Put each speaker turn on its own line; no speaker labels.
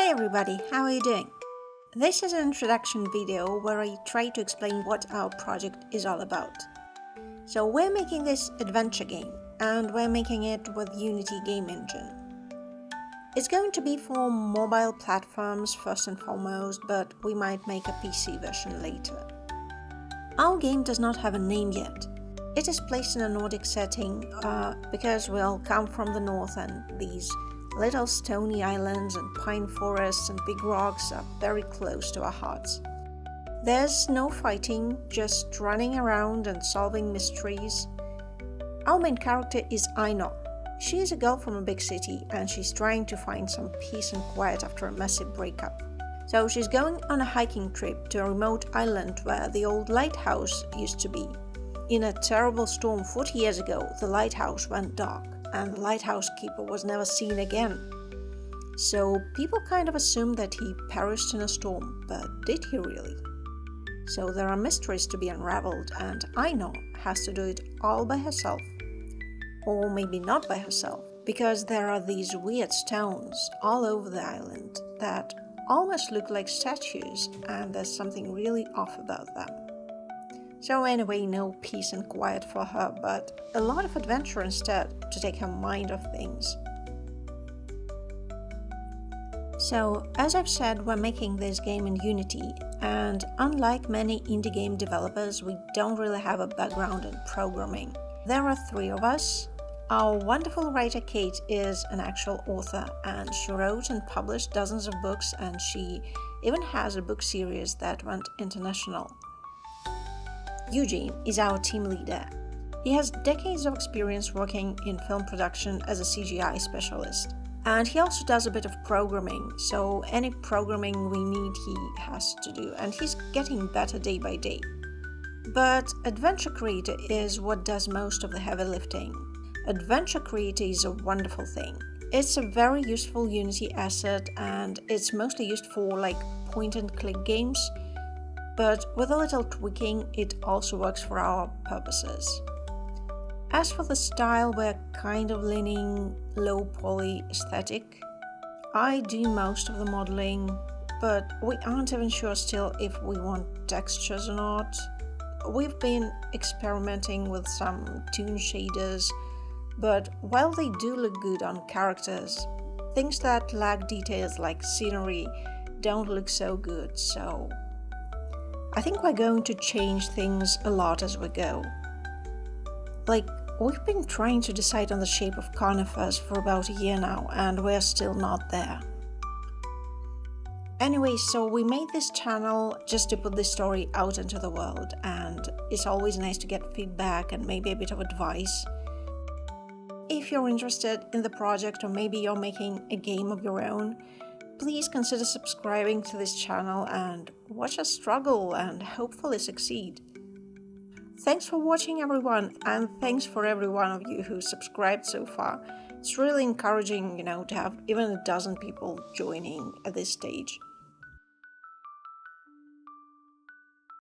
Hi everybody, how are you doing? This is an introduction video where I try to explain what our project is all about. So we're making this adventure game and we're making it with Unity game engine. It's going to be for mobile platforms first and foremost, but we might make a PC version later. Our game does not have a name yet. It is placed in a Nordic setting because we all come from the north and these little stony islands and pine forests and big rocks are very close to our hearts. There's no fighting, just running around and solving mysteries. Our main character is Aino. She is a girl from a big city and she's trying to find some peace and quiet after a massive breakup. So she's going on a hiking trip to a remote island where the old lighthouse used to be. In a terrible storm 40 years ago, the lighthouse went dark and the lighthouse keeper was never seen again. So people kind of assume that he perished in a storm, but did he really? So there are mysteries to be unraveled and Aino has to do it all by herself. Or maybe not by herself, because there are these weird stones all over the island that almost look like statues and there's something really off about them. So anyway, no peace and quiet for her, but a lot of adventure instead to take her mind off things. So, as I've said, we're making this game in Unity, and unlike many indie game developers, we don't really have a background in programming. There are 3 of us. Our wonderful writer Kate is an actual author, and she wrote and published dozens of books, and she even has a book series that went international. Eugene is our team leader. He has decades of experience working in film production as a CGI specialist. And he also does a bit of programming, so any programming we need he has to do, and he's getting better day by day. But Adventure Creator is what does most of the heavy lifting. Adventure Creator is a wonderful thing. It's a very useful Unity asset and it's mostly used for point and click games. But with a little tweaking, it also works for our purposes. As for the style, we're kind of leaning low poly aesthetic. I do most of the modeling, but we aren't even sure still if we want textures or not. We've been experimenting with some toon shaders, but while they do look good on characters, things that lack details like scenery don't look so good, so I think we're going to change things a lot as we go. We've been trying to decide on the shape of conifers for about a year now, and we're still not there. Anyway, so we made this channel just to put this story out into the world, and it's always nice to get feedback and maybe a bit of advice. If you're interested in the project or maybe you're making a game of your own, please consider subscribing to this channel and watch us struggle and hopefully succeed. Thanks for watching everyone, and thanks for every one of you who subscribed so far. It's really encouraging, to have even a dozen people joining at this stage.